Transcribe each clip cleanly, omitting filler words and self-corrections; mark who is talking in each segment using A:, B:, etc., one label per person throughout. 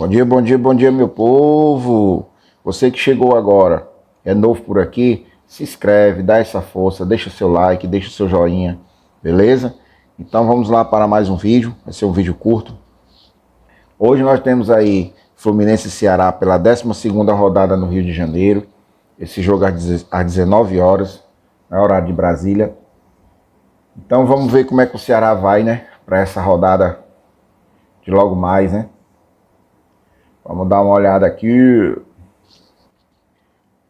A: Bom dia, bom dia, bom dia, meu povo! Você que chegou agora, é novo por aqui, se inscreve, dá essa força, deixa seu like, deixa seu joinha, beleza? Então vamos lá para mais um vídeo, vai ser um vídeo curto. Hoje nós temos aí Fluminense e Ceará pela 12ª rodada no Rio de Janeiro. Esse jogo às 19 horas, na horário de Brasília. Então vamos ver como é que o Ceará vai, né, para essa rodada de logo mais, né? Vamos dar uma olhada aqui.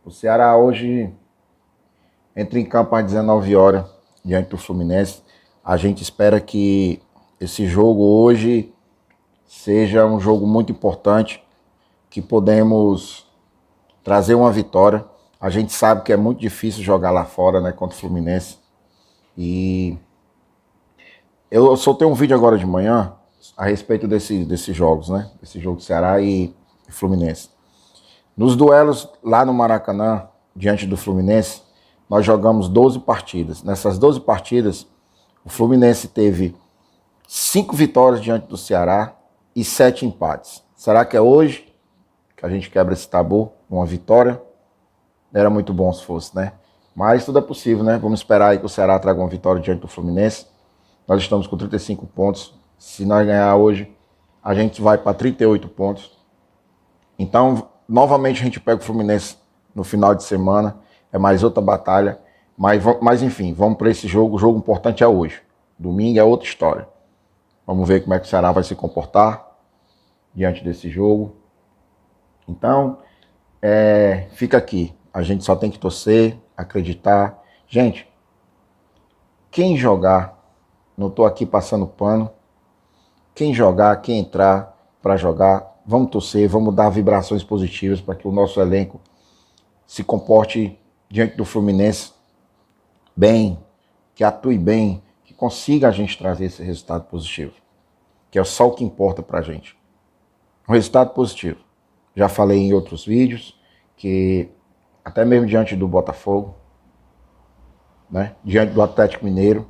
A: O Ceará hoje entra em campo às 19 horas diante do Fluminense. A gente espera que esse jogo hoje seja um jogo muito importante, que podemos trazer uma vitória. A gente sabe que é muito difícil jogar lá fora, né, contra o Fluminense. E eu soltei um vídeo agora de manhã a respeito desses jogos, né? Esse jogo Ceará e Fluminense. Nos duelos lá no Maracanã, diante do Fluminense, nós jogamos 12 partidas. Nessas 12 partidas, o Fluminense teve 5 vitórias diante do Ceará e 7 empates. Será que é hoje que a gente quebra esse tabu? Uma vitória? Era muito bom se fosse, né? Mas tudo é possível, né? Vamos esperar aí que o Ceará traga uma vitória diante do Fluminense. Nós estamos com 35 pontos. Se nós ganhar hoje, a gente vai para 38 pontos. Então, novamente a gente pega o Fluminense no final de semana. É mais outra batalha. Mas enfim, vamos para esse jogo. O jogo importante é hoje. Domingo é outra história. Vamos ver como é que o Ceará vai se comportar diante desse jogo. Então, fica aqui. A gente só tem que torcer, acreditar. Gente, quem jogar, não estou aqui passando pano. Quem jogar, quem entrar para jogar, vamos torcer, vamos dar vibrações positivas para que o nosso elenco se comporte diante do Fluminense bem, que atue bem, que consiga a gente trazer esse resultado positivo, que é só o que importa para a gente. Um resultado positivo. Já falei em outros vídeos que até mesmo diante do Botafogo, né, diante do Atlético Mineiro,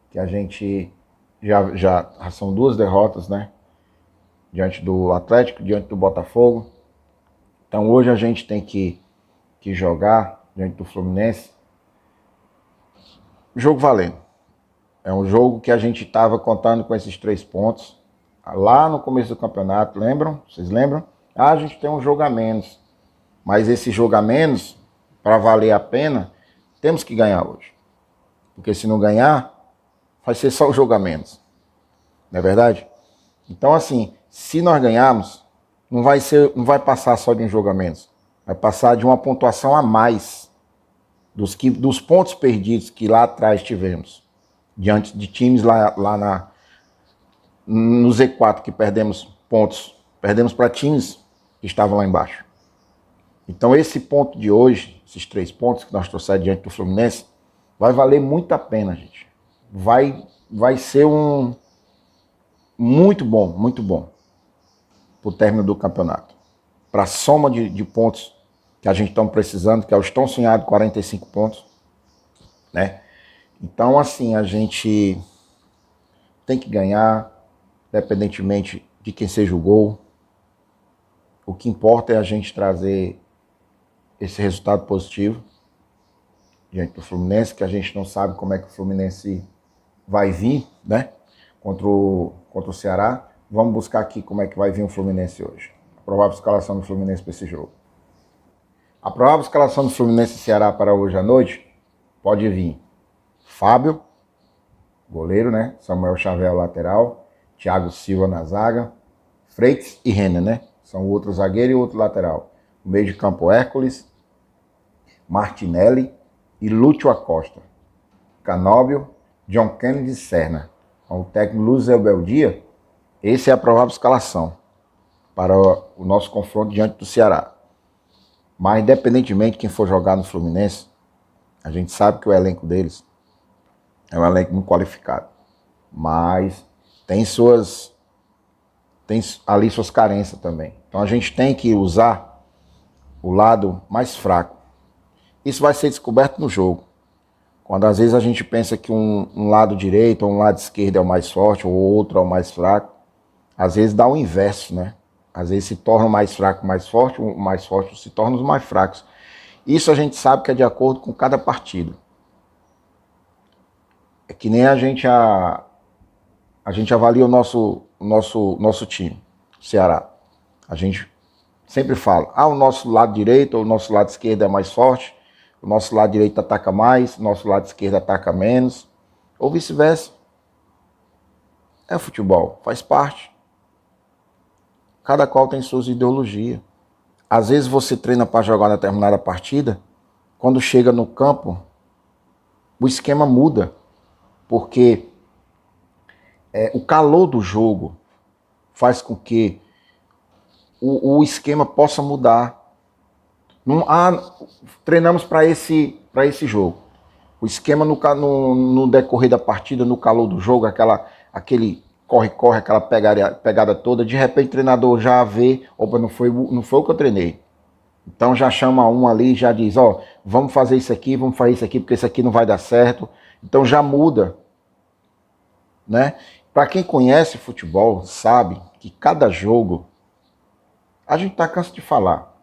A: que a gente já são 2 derrotas, né? Diante do Atlético, diante do Botafogo. Então hoje a gente tem que jogar diante do Fluminense. Jogo valendo. É um jogo que a gente estava contando com esses 3 pontos. Lá no começo do campeonato, lembram? Vocês lembram? A gente tem um jogo a menos. Mas esse jogo a menos, para valer a pena, temos que ganhar hoje. Porque se não ganhar, vai ser só o jogo a menos. Não é verdade? Então, assim, se nós ganharmos, não vai passar só de um jogo a menos. Vai passar de uma pontuação a mais dos pontos perdidos que lá atrás tivemos. Diante de times no Z4 que perdemos pontos. Perdemos para times que estavam lá embaixo. Então, esse ponto de hoje, esses 3 pontos que nós trouxemos diante do Fluminense, vai valer muito a pena, gente. Vai ser muito bom para o término do campeonato. Para a soma de pontos que a gente está precisando, que é os tão sonhados 45 pontos, né? Então, assim, a gente tem que ganhar, independentemente de quem seja o gol. O que importa é a gente trazer esse resultado positivo diante do Fluminense, que a gente não sabe como é que o Fluminense vai vir, né? Contra o Ceará. Vamos buscar aqui como é que vai vir o Fluminense hoje. A provável escalação do Fluminense para esse jogo. A provável escalação do Fluminense e Ceará para hoje à noite pode vir Fábio, goleiro, né? Samuel Xavier, lateral. Thiago Silva na zaga. Freitas e Renner, né? São o outro zagueiro e o outro lateral. No meio de campo, Hércules, Martinelli e Lúcio Acosta. Canóbio, John Kennedy e Serna. O técnico Luiz Beldia. Essa é a provável escalação para o nosso confronto diante do Ceará. Mas, independentemente de quem for jogar no Fluminense, a gente sabe que o elenco deles é um elenco muito qualificado. Mas tem ali suas carências também. Então a gente tem que usar o lado mais fraco. Isso vai ser descoberto no jogo. Quando às vezes a gente pensa que um lado direito ou um lado esquerdo é o mais forte ou o outro é o mais fraco, às vezes dá o inverso, né? Às vezes se torna o mais fraco o mais forte se torna os mais fracos. Isso a gente sabe que é de acordo com cada partido. É que nem a gente avalia o nosso time, o Ceará. A gente sempre fala, o nosso lado direito ou o nosso lado esquerdo é mais forte, o nosso lado direito ataca mais, o nosso lado esquerdo ataca menos, ou vice-versa. É futebol, faz parte. Cada qual tem suas ideologias. Às vezes você treina para jogar uma determinada partida, quando chega no campo, o esquema muda, porque o calor do jogo faz com que o esquema possa mudar. Não, treinamos para esse jogo. O esquema no decorrer da partida, no calor do jogo, aquele corre-corre, aquela pegada toda, de repente o treinador já vê, opa, não foi o que eu treinei. Então já chama um ali e já diz, vamos fazer isso aqui, porque isso aqui não vai dar certo. Então já muda, né? Para quem conhece futebol, sabe que cada jogo, a gente tá cansado de falar,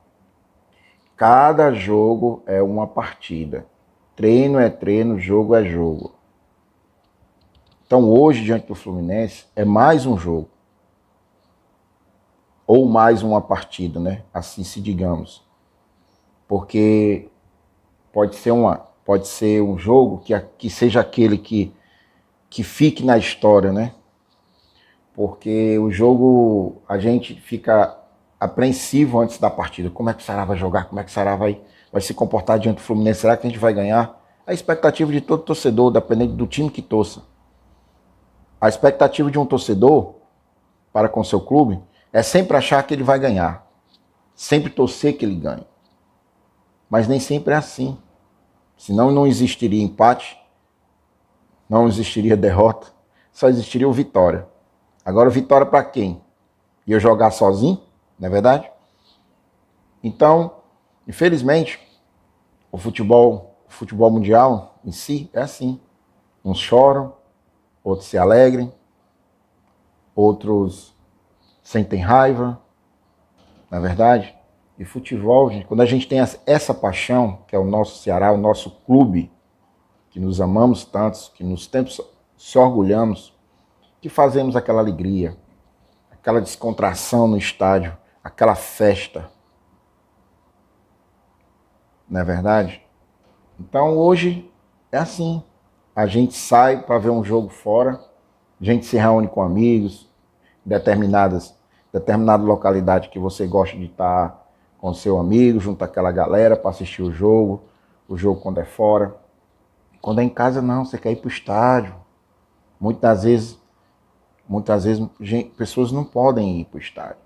A: cada jogo é uma partida. Treino é treino, jogo é jogo. Então hoje, diante do Fluminense, é mais um jogo. Ou mais uma partida, né? Assim se digamos. Porque pode ser um jogo que seja aquele que fique na história, né? Porque o jogo, a gente fica apreensivo antes da partida. Como é que o Ceará vai jogar? Como é que o Ceará vai se comportar diante do Fluminense? Será que a gente vai ganhar? A expectativa de todo torcedor, dependendo do time que torça. A expectativa de um torcedor para com seu clube é sempre achar que ele vai ganhar. Sempre torcer que ele ganhe. Mas nem sempre é assim. Senão não existiria empate, não existiria derrota, só existiria o vitória. Agora, vitória para quem? Ia jogar sozinho, não é verdade? Então, infelizmente, o futebol mundial em si é assim. Uns choram, outros se alegrem, outros sentem raiva, não é verdade? E futebol, gente, quando a gente tem essa paixão, que é o nosso Ceará, o nosso clube, que nos amamos tantos, que nos tempos se orgulhamos, que fazemos aquela alegria, aquela descontração no estádio, aquela festa. Não é verdade? Então hoje é assim. A gente sai para ver um jogo fora, a gente se reúne com amigos, determinada localidade que você gosta de estar com seu amigo, junto àquela galera para assistir o jogo quando é fora. Quando é em casa não, você quer ir para o estádio. Muitas vezes pessoas não podem ir para o estádio.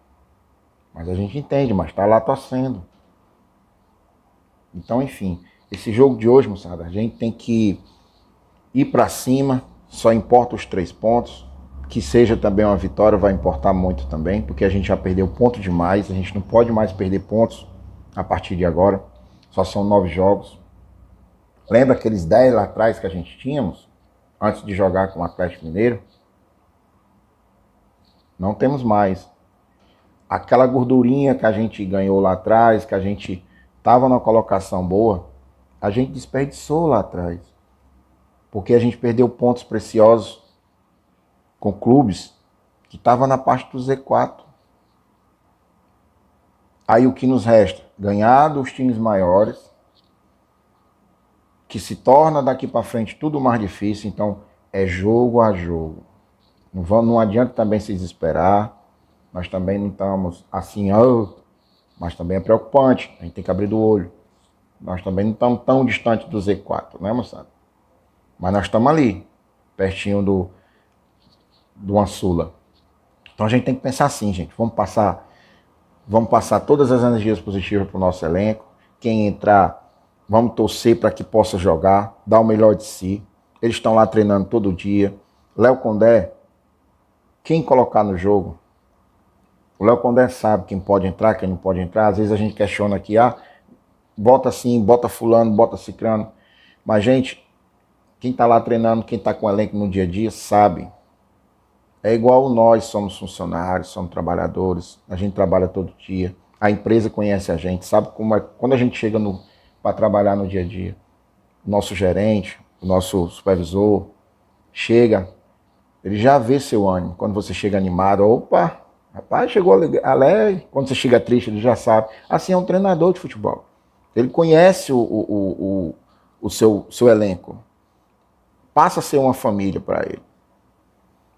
A: Mas a gente entende, mas está lá torcendo. Então, enfim, esse jogo de hoje, moçada, a gente tem que ir para cima, só importa os 3 pontos. Que seja também uma vitória vai importar muito também, porque a gente já perdeu ponto demais, a gente não pode mais perder pontos a partir de agora. Só são 9 jogos. Lembra aqueles 10 lá atrás que a gente tínhamos, antes de jogar com o Atlético Mineiro? Não temos mais. Aquela gordurinha que a gente ganhou lá atrás, que a gente estava numa colocação boa, a gente desperdiçou lá atrás. Porque a gente perdeu pontos preciosos com clubes que estavam na parte do Z4. Aí o que nos resta? Ganhar dos times maiores, que se torna daqui para frente tudo mais difícil. Então é jogo a jogo. Não adianta também se desesperar. Nós também não estamos assim, mas também é preocupante. A gente tem que abrir do olho. Nós também não estamos tão distantes do Z4, né, moçada? Mas nós estamos ali, pertinho do Ansula. Então a gente tem que pensar assim, gente. Vamos passar todas as energias positivas para o nosso elenco. Quem entrar, vamos torcer para que possa jogar, dar o melhor de si. Eles estão lá treinando todo dia. Léo Condé, quem colocar no jogo, o Léo Condé sabe quem pode entrar, quem não pode entrar. Às vezes a gente questiona aqui, bota assim, bota fulano, bota cicrano. Mas, gente, quem está lá treinando, quem está com o elenco no dia a dia, sabe É igual nós somos funcionários, somos trabalhadores, a gente trabalha todo dia, a empresa conhece a gente, sabe como é, quando a gente chega para trabalhar no dia a dia, o nosso gerente, o nosso supervisor, chega, ele já vê seu ânimo, quando você chega animado, opa, rapaz, chegou alegre, quando você chega triste, ele já sabe. Assim é um treinador de futebol, ele conhece o seu elenco, passa a ser uma família para ele.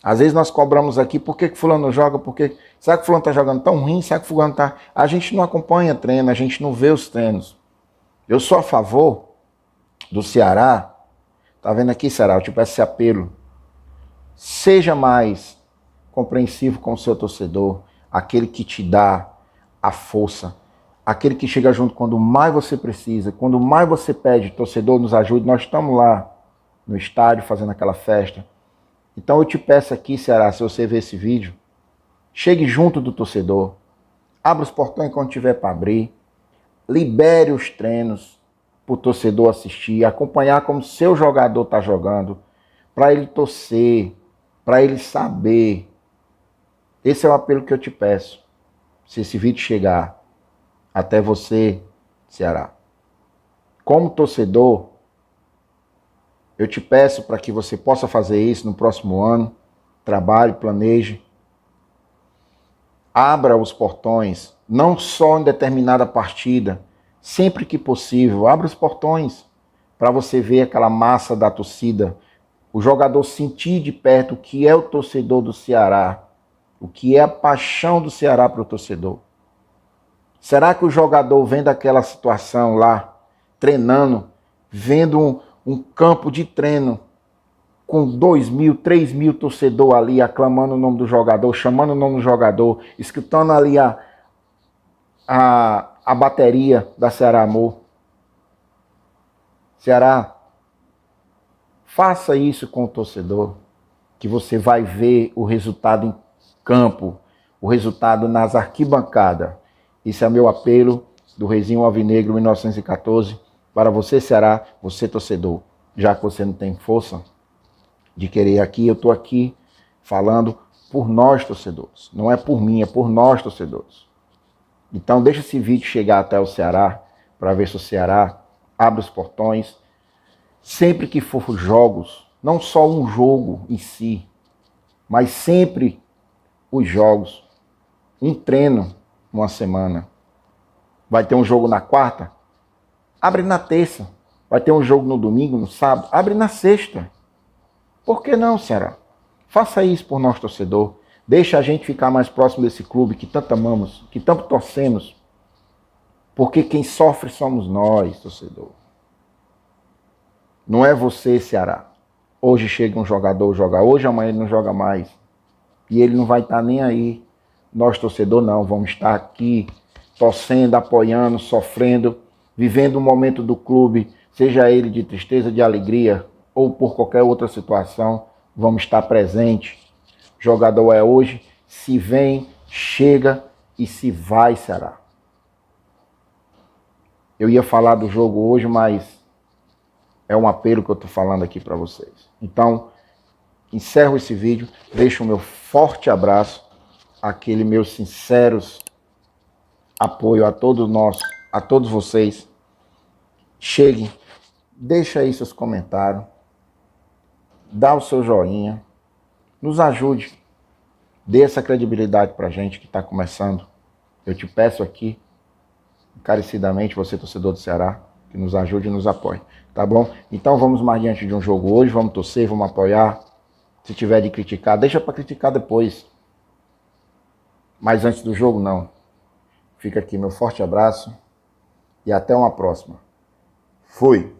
A: Às vezes nós cobramos aqui, por que fulano não joga? Será que fulano está jogando tão ruim? Será que fulano está... A gente não acompanha treino, a gente não vê os treinos. Eu sou a favor do Ceará. Tá vendo aqui, Ceará? Eu te peço esse apelo. Seja mais compreensivo com o seu torcedor, aquele que te dá a força, aquele que chega junto quando mais você precisa, quando mais você pede, torcedor, nos ajude. Nós estamos lá no estádio fazendo aquela festa. Então eu te peço aqui, Ceará, se você ver esse vídeo, chegue junto do torcedor, abra os portões quando tiver para abrir, libere os treinos para o torcedor assistir, acompanhar como seu jogador está jogando, para ele torcer, para ele saber. Esse é o apelo que eu te peço. Se esse vídeo chegar até você, Ceará, como torcedor, eu te peço para que você possa fazer isso no próximo ano. Trabalhe, planeje. Abra os portões, não só em determinada partida, sempre que possível. Abra os portões para você ver aquela massa da torcida, o jogador sentir de perto o que é o torcedor do Ceará, o que é a paixão do Ceará para o torcedor. Será que o jogador vendo aquela situação lá, treinando, vendo um campo de treino com 2.000, 3.000 torcedores ali aclamando o nome do jogador, chamando o nome do jogador, escutando ali a bateria da Ceará Amor? Ceará, faça isso com o torcedor, que você vai ver o resultado em campo, o resultado nas arquibancadas. Esse é meu apelo do Reizinho Alvinegro 1914 para você, Ceará, você torcedor. Já que você não tem força de querer aqui, eu estou aqui falando por nós torcedores. Não é por mim, é por nós torcedores. Então deixa esse vídeo chegar até o Ceará, para ver se o Ceará abre os portões. Sempre que for jogos, não só um jogo em si, mas sempre os jogos, um treino uma semana. Vai ter um jogo na quarta? Abre na terça. Vai ter um jogo no domingo, no sábado? Abre na sexta. Por que não, Ceará? Faça isso por nosso torcedor. Deixa a gente ficar mais próximo desse clube que tanto amamos, que tanto torcemos. Porque quem sofre somos nós, torcedor. Não é você, Ceará. Hoje chega um jogador, joga hoje, amanhã ele não joga mais. E ele não vai estar nem aí. Nós, torcedor, não. Vamos estar aqui torcendo, apoiando, sofrendo, vivendo um momento do clube, seja ele de tristeza, de alegria ou por qualquer outra situação, vamos estar presente. Jogador é hoje, se vem, chega e se vai, Ceará. Eu ia falar do jogo hoje, mas é um apelo que eu estou falando aqui para vocês. Então, encerro esse vídeo, deixo o meu forte abraço, aquele meu sinceros apoio a todos nós, a todos vocês. Cheguem, deixa aí seus comentários, dá o seu joinha, nos ajude, dê essa credibilidade pra gente que está começando. Eu te peço aqui, encarecidamente, você torcedor do Ceará, que nos ajude e nos apoie, tá bom? Então vamos mais diante de um jogo hoje, vamos torcer, vamos apoiar. Se tiver de criticar, deixa para criticar depois. Mas antes do jogo, não. Fica aqui meu forte abraço e até uma próxima. Fui!